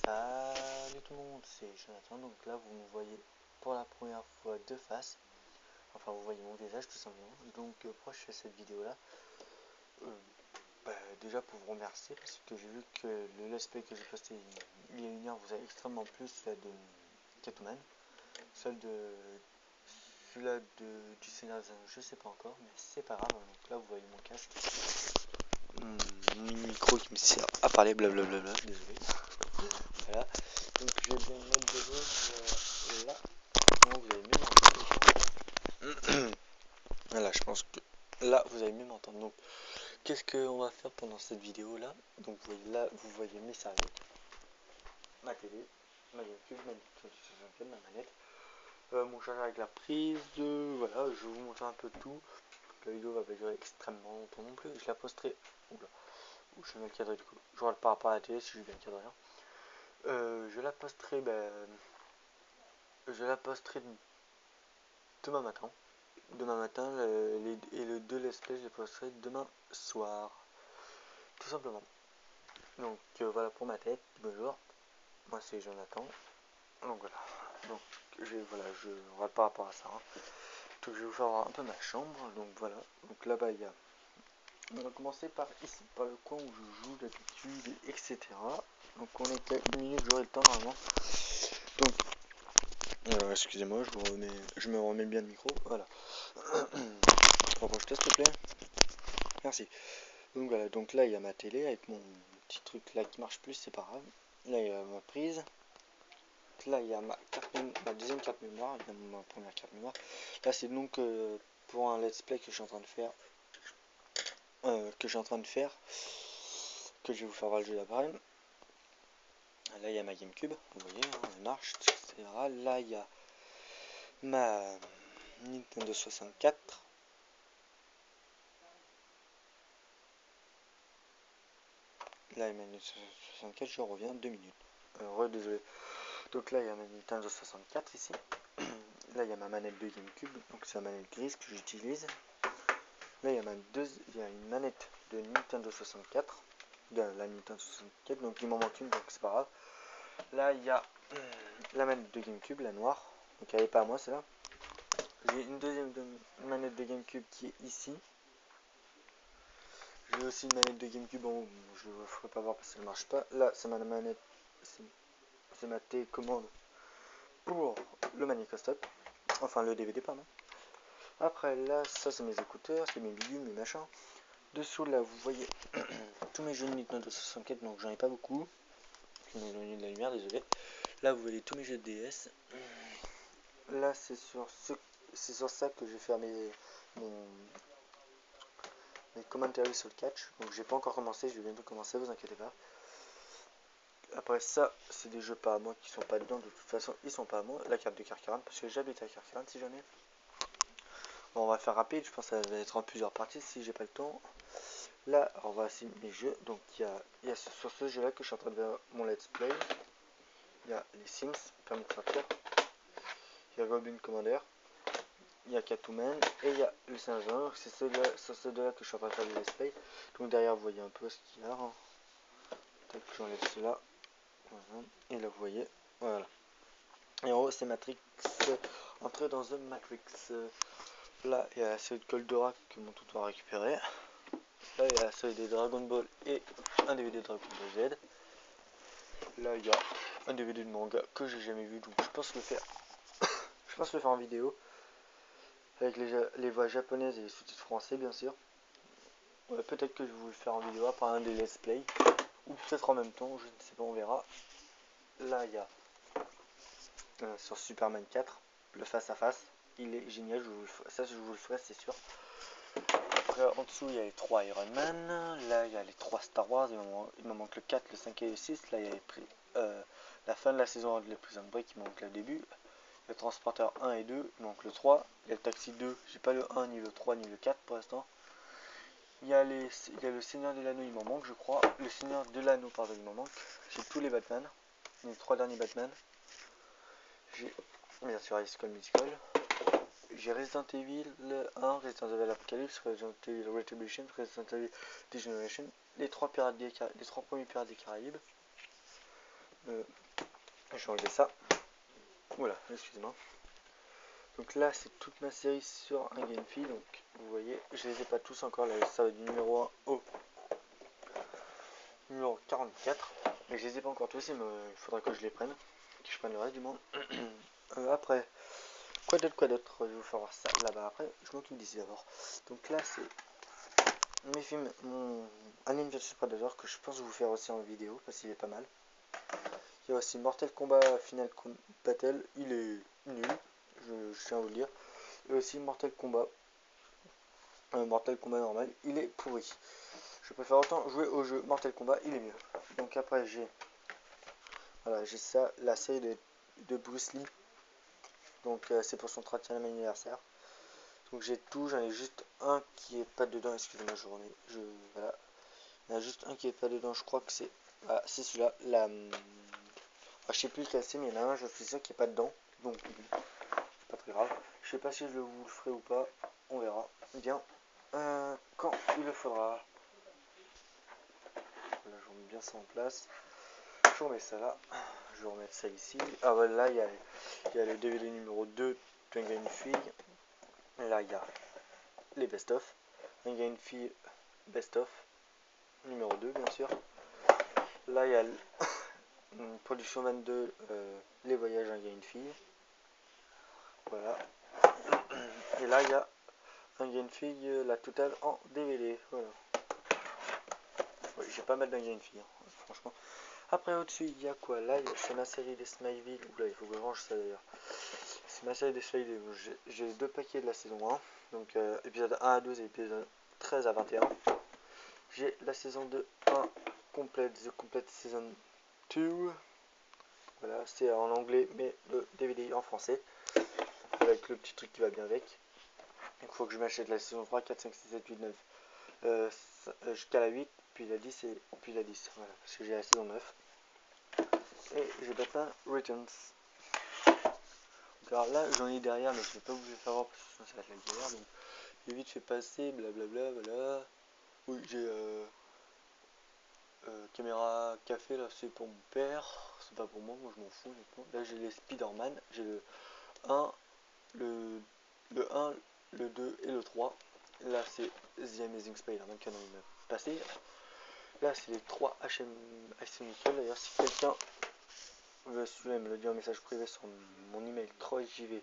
Salut tout le monde, c'est Jonathan. Donc là vous me voyez pour la première fois de face. Enfin vous voyez mon visage tout simplement. Donc pourquoi je fais cette vidéo là, déjà pour vous remercier parce que j'ai vu que le let's play que j'ai posté il y a une heure vous a extrêmement plu, celui de Catwoman. Celui-là du Seigneur des Anneaux, je sais pas encore, mais c'est pas grave. Donc là vous voyez mon casque, mon micro qui me sert à parler, blablabla, désolé. Voilà, donc je vais bien mettre de l'eau là. Non, vous allez mieux m'entendre. Voilà, je pense que là vous allez mieux m'entendre. Donc qu'est-ce qu'on va faire pendant cette vidéo là? Donc vous voyez là, vous voyez mes serviettes, ma télé, ma GameCube, ma Nintendo 64, ma manette, mon chargeur avec la prise, voilà, je vais vous montrer un peu de tout. La vidéo va pas durer extrêmement longtemps non plus, je la posterai. Oula, je suis mal cadré du coup. Je regarde par rapport à la télé si je suis bien cadré. Je la posterai, demain matin. Demain matin, et le 2 let's play, je les posterai demain soir. Tout simplement. Donc voilà pour ma tête. Bonjour. Moi c'est Jonathan. Donc voilà. Donc je regarde par rapport à ça. Donc je vais vous faire voir un peu ma chambre. Donc voilà. Donc là-bas il y a. On va commencer par ici, par le coin où je joue d'habitude, etc. Donc on est à 1 minute, j'aurai le temps normalement. Donc excusez-moi, je me remets bien le micro. Voilà. Rapproche-toi s'il te plaît. Merci. Donc voilà, donc là il y a ma télé avec mon petit truc là qui marche plus, c'est pas grave. Là il y a ma prise. Là il y a ma deuxième carte mémoire, il y a ma première carte mémoire. Là c'est donc pour un let's play que je suis en train de faire. Que je vais vous faire voir le jeu d'après. Là il y a ma GameCube, vous voyez, elle marche, etc. Là il y a ma Nintendo 64. Là il y a ma Nintendo 64, je reviens 2 minutes. Désolé. Donc là il y a ma Nintendo 64 ici. Là il y a ma manette de GameCube, donc c'est la manette grise que j'utilise. Là il y a une manette de Nintendo 64, de la Nintendo 64, donc il m'en manque une, donc c'est pas grave. Là il y a la manette de GameCube, la noire, donc elle n'est pas à moi celle-là. J'ai une deuxième manette de GameCube qui est ici. J'ai aussi une manette de GameCube en haut, je ne vous ferai pas voir parce qu'elle ne marche pas. Là c'est ma manette, c'est ma télécommande pour le Manicostop, enfin le DVD pardon. Après là ça c'est mes écouteurs, c'est mes bidules, mes machins. Dessous là vous voyez tous mes jeux de Nintendo 64, donc j'en ai pas beaucoup. Je vais m'éloigner de la lumière, désolé. Là vous voyez tous mes jeux de DS. Là c'est sur ça que je vais faire mes commentaires sur le catch. Donc j'ai pas encore commencé, je vais bientôt commencer, vous inquiétez pas. Après ça, c'est des jeux pas à moi qui sont pas dedans, de toute façon ils sont pas à moi. La carte de Carcaran, parce que j'habite à Carcaran si jamais. Bon on va faire rapide, je pense que ça va être en plusieurs parties si j'ai pas le temps. Là, on va essayer mes jeux. Donc, il y a sur ce jeu-là que je suis en train de faire mon let's play. Il y a les Sims, permis de sortir. Il y a Robin Commander. Il y a Catwoman. Et il y a le Saint-Jean. C'est sur ce jeu-là que je suis en train de faire le let's play. Donc, derrière, vous voyez un peu ce qu'il y a. Peut-être que j'enlève cela. Voilà. Et là, vous voyez. Voilà. Et en haut, c'est Matrix. Entrer dans The Matrix. Là, il y a la série de Goldorak que mon toutou a récupéré. Là, il y a la série des Dragon Ball et un DVD de Dragon Ball Z. Là, il y a un DVD de manga que j'ai jamais vu, donc je pense le faire. Je pense le faire en vidéo avec les voix japonaises et les sous-titres français, bien sûr. Ouais, peut-être que je vais vous le faire en vidéo après un des let's play, ou peut-être en même temps, je ne sais pas, on verra. Là, il y a sur Superman 4 le face à face. Il est génial, ça je vous le ferai, c'est sûr. Après, en dessous, il y a les 3 Iron Man. Là, il y a les 3 Star Wars. Il me manque le 4, le 5 et le 6. Là, il y a la fin de la saison de Prison Break, il me manque le début. Le Transporteur 1 et 2, il manque le 3. Il y a le Taxi 2, j'ai pas le 1, ni le 3, ni le 4 pour l'instant. Il y a le Seigneur de l'Anneau, il m'en manque, je crois. Le Seigneur de l'Anneau, pardon, il m'en manque. J'ai tous les Batman, les 3 derniers Batman. J'ai bien sûr High School Musical. J'ai Resident Evil 1, Resident Evil Apocalypse, Resident Evil Retribution, Resident Evil Degeneration, les 3 premiers Pirates des Caraïbes. Je vais enlever ça. Voilà, excusez-moi. Donc là, c'est toute ma série sur un Game Fee. Donc vous voyez, je les ai pas tous encore. Là, ça va du numéro 1 au numéro 44. Mais je les ai pas encore tous. Il faudra que je les prenne. Que je prenne le reste du monde. Après, quoi d'autre. Je vais vous faire voir ça là-bas après. Je m'occupe d'ici d'abord. Donc là, c'est mes films, mon Alien vs Predator que je pense vous faire aussi en vidéo parce qu'il est pas mal. Il y a aussi Mortal Kombat Final Battle, il est nul, je tiens à vous le dire. Et aussi Mortal Kombat normal, il est pourri. Je préfère autant jouer au jeu Mortal Kombat, il est mieux. Donc après j'ai ça, la série de Bruce Lee. Donc c'est pour son 30e anniversaire. Donc j'ai tout, j'en ai juste un qui est pas dedans, excusez-moi, voilà. Il y en a juste un qui est pas dedans, je crois que c'est c'est celui-là, je sais plus lequel c'est, mais il y en a un, je suis sûr qu'il n'est pas dedans, donc c'est pas très grave. Je sais pas si je vous le ferai ou pas, on verra bien quand il le faudra. Là, je remets bien ça en place. Je remets ça là, je vais remettre ça ici. Ah voilà, là il y a le DVD numéro 2 d'un gars et une fille. Là il y a les best-of, un gars et une fille best-of numéro 2 bien sûr. Là il y a production 22, les voyages d'un gars et une fille. Voilà. Et là il y a un gars et une fille, la totale en DVD. Voilà. Ouais, j'ai pas mal d'un gars et une fille, hein, franchement. Après au-dessus il y a quoi? Là c'est ma série des Smileville. Oula, il faut que je range ça d'ailleurs. C'est ma série des Smileville. J'ai 2 paquets de la saison 1. Donc épisode 1 à 12 et épisode 13 à 21. J'ai la saison 2 1 complète, The Complete Season 2. Voilà, c'est en anglais mais le DVD en français. Avec le petit truc qui va bien avec. Donc il faut que je m'achète la saison 3, 4, 5, 6, 7, 8, 9 jusqu'à la 8, puis la 10 et puis la 10. Voilà, parce que j'ai la saison 9. Et j'ai Batman Returns. Donc alors là j'en ai derrière mais je ne vais pas vous le faire voir parce que sinon ça va être la galère. Donc j'ai vite fait passer, blablabla, voilà. Oui, j'ai caméra café là, c'est pour mon père, c'est pas pour moi, moi je m'en fous honnêtement. Là j'ai les Spider-Man, j'ai le 1, le 1, le 2 et le 3. Là c'est The Amazing Spider-Man qu'on a passé. Là c'est les 3 HM Nickel. D'ailleurs si quelqu'un veut me le dire en message privé sur mon email 3jv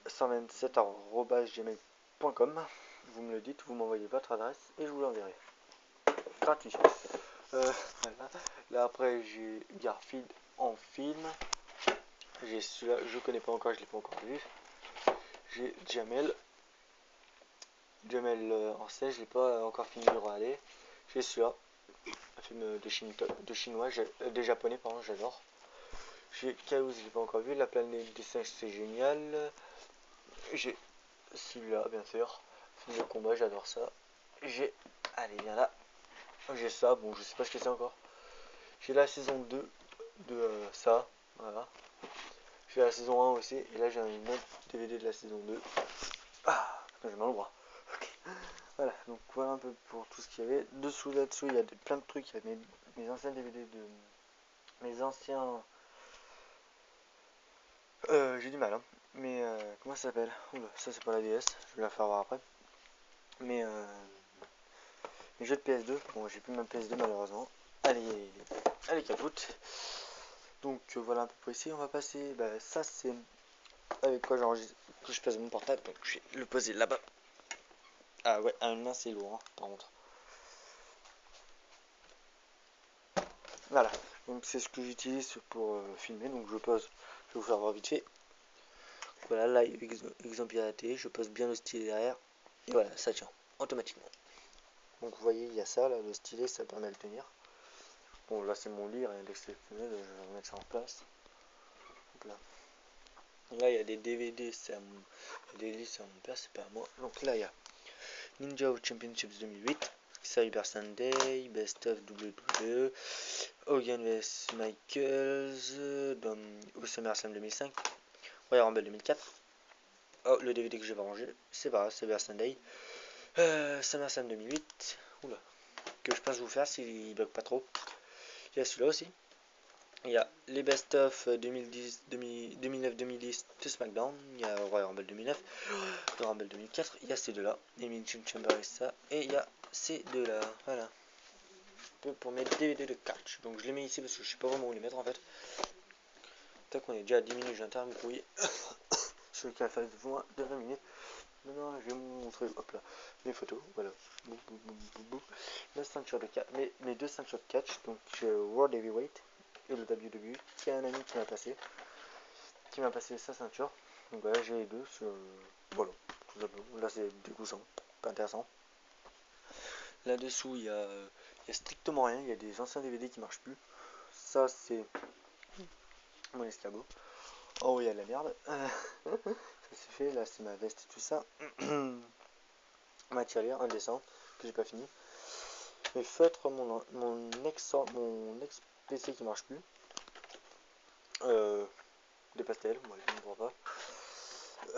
127@gmail.com, vous me le dites, vous m'envoyez votre adresse et je vous l'enverrai. Gratuit. Voilà. Là après j'ai Garfield en film. J'ai celui-là, je connais pas encore, je l'ai pas encore vu. J'ai Jamel en 16, je l'ai pas encore fini de regarder. J'ai celui-là, un film de chinois, de japonais pardon, j'adore. J'ai Chaos, je l'ai pas encore vu. La planète des singes, c'est génial. J'ai celui-là, bien sûr, film de combat, j'adore ça. J'ai, allez viens là, j'ai ça, bon je sais pas ce que c'est encore. J'ai la saison 2 de ça, voilà. J'ai la saison 1 aussi, et là j'ai une autre DVD de la saison 2. Ah, j'ai mal au bras. Voilà, donc voilà un peu pour tout ce qu'il y avait. Là-dessous, il y a plein de trucs. Il y a mes anciens DVD de. Mes anciens. J'ai du mal, hein. Mais comment ça s'appelle? Oula, ça c'est pas la DS, je vais la faire voir après. Mais les jeux de PS2, bon, j'ai plus ma PS2 malheureusement. Allez, capote. Donc voilà un peu pour ici. On va passer. Bah, ça c'est avec quoi j'enregistre, que je pose mon portable, donc je vais le poser là-bas. Ah ouais, à une main c'est lourd, hein, par contre. Voilà, donc c'est ce que j'utilise pour filmer, donc je pose, je vais vous faire voir vite fait. Voilà, là, exemple piraté, je pose bien le stylet derrière, et voilà, ça tient, automatiquement. Donc vous voyez, il y a ça, là, le stylet, ça permet de le tenir. Bon, là c'est mon lit, rien d'exceptionnel, je vais remettre ça en place. Donc là, il y a des DVD, c'est à mon, des listes, c'est à mon père, c'est pas à moi. Donc là, il y a Ninja Championships 2008, Cyber Sunday, Best of WWE, Hogan vs Michaels, au SummerSlam 2005, Royal Rumble 2004. Oh, le DVD que je vais ranger, c'est pas grave, Cyber Sunday. SummerSlam 2008, oula, que je pense vous faire s'il bug pas trop. Il y a celui-là aussi. Il y a les best-of 2009-2010 de SmackDown. Il y a Royal Rumble 2009, Royal Rumble 2004. Il y a ces deux-là. Elimination Chamber et ça. Et il y a ces deux-là. Voilà. Un peu pour mes DVD de catch. Donc je les mets ici parce que je sais pas vraiment où les mettre en fait. Tant qu'on est déjà à 10 minutes, j'ai intérêt à me brouiller. Sur le café de 20 minutes. Maintenant, je vais vous montrer, hop là, mes photos, voilà. La ceinture de catch, mes deux ceintures de catch, donc World Heavyweight et le WWE, qui est un ami qui m'a passé sa ceinture. Donc voilà, j'ai les deux, voilà, tout simplement. Là, c'est dégoûtant, pas intéressant. Là-dessous, il y a strictement rien, il y a des anciens DVD qui marchent plus. Ça, c'est mon escabeau. Oh, il y a de la merde. Ça c'est fait, là, c'est ma veste et tout ça. Ma tirelire, un dessin que j'ai pas fini. Mes feutres, mon ex PC qui marche plus. Des pastels, moi je ne comprends pas.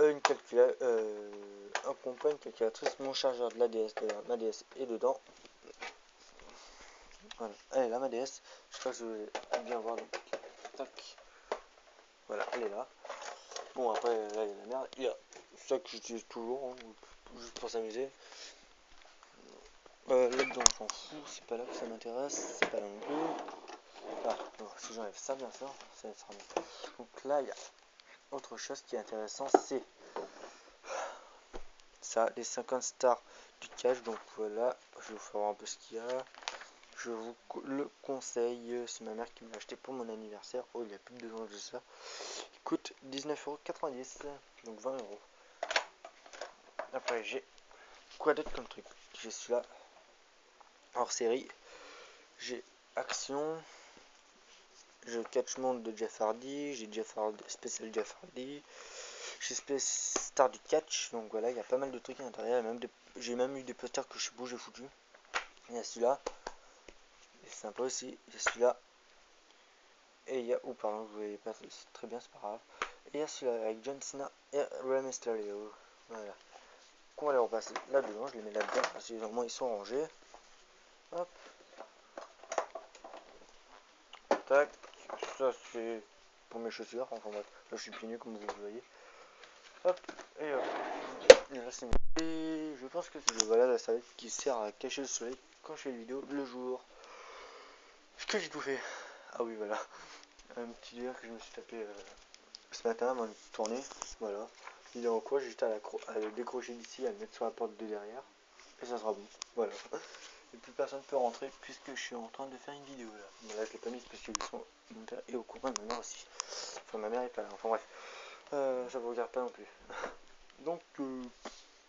Une un compas, une calculatrice, mon chargeur de la DS, ma DS est dedans. Voilà, elle est là ma DS. Je sais pas si vous allez bien voir. Donc, tac. Voilà, elle est là. Bon après là il y a la merde. Il y a ça que j'utilise toujours, hein, juste pour s'amuser. Là-dedans on s'en fout, c'est pas là que ça m'intéresse, c'est pas là non plus. Ah, bon, si j'enlève ça bien sûr, ça sera mieux. Donc là il y a autre chose qui est intéressant, c'est ça, les 50 stars du cash. Donc voilà, je vais vous faire voir un peu ce qu'il y a. Je vous le conseille, c'est ma mère qui me l'a acheté pour mon anniversaire. Oh, il y a plus de 2 ans de ça. Il coûte 19,90 €, donc 20 €. Après j'ai quoi d'autre comme truc? J'ai celui-là hors série, j'ai Action, j'ai Catchment de Jeff Hardy, j'ai spécial Jeff Hardy, j'ai Star du Catch. Donc voilà, il y a pas mal de trucs à l'intérieur. J'ai même eu des posters que je sais pas où j'ai foutu. Il y a celui-là, c'est sympa aussi. Il y a celui-là, et il y a, oh pardon, je voyais pas, c'est très bien, c'est pas grave. Et il y a celui-là avec John Cena et Rey Mysterio. Voilà. On va les repasser là-dedans, je les mets là-dedans parce que normalement ils sont rangés. Hop, tac, ça c'est pour mes chaussures, enfin bref, là je suis pieds nus comme vous le voyez. Hop, et hop, et là c'est et je pense que c'est voilà la serviette qui sert à cacher le soleil quand je fais les vidéos le jour. Ce que j'ai tout fait. Ah oui voilà, un petit délire que je me suis tapé ce matin avant de tourner, voilà. Vidéo en quoi j'ai juste à le décrocher d'ici, à le mettre sur la porte de derrière, et ça sera bon, voilà. Et plus personne ne peut rentrer puisque je suis en train de faire une vidéo là. Mais là je l'ai pas mise parce que mon père est au courant et ma mère aussi. Enfin ma mère est pas là, enfin bref. Ça vous regarde pas non plus. Donc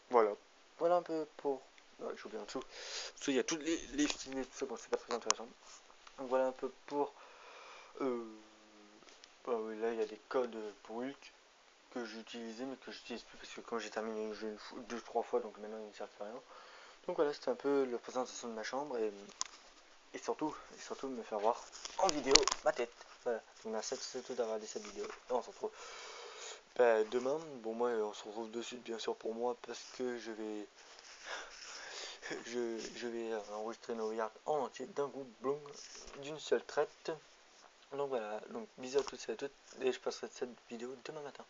voilà. Voilà un peu pour. Ouais, j'ai oublié en dessous. Parce qu'il y a toutes les films et tout ça, bon c'est pas très intéressant. Donc voilà un peu pour. Bah oui, là il y a des codes pour Hulk que j'utilisais mais que j'utilise plus parce que quand j'ai terminé le jeu 2-3 fois, donc maintenant il ne sert à rien. Donc voilà, c'était un peu la présentation de ma chambre et surtout me faire voir en vidéo ma tête. Voilà, donc merci à tous d'avoir regardé cette vidéo et on se retrouve demain. Bon, moi on se retrouve de suite bien sûr pour moi parce que je vais je vais enregistrer nos regards en entier d'un coup, boum, d'une seule traite. Donc voilà, donc bisous à tous et à toutes et je passerai cette vidéo demain matin.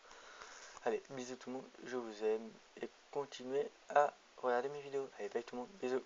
Allez, bisous tout le monde, je vous aime et continuez à regarder mes vidéos. Allez, bye tout le monde, bisous.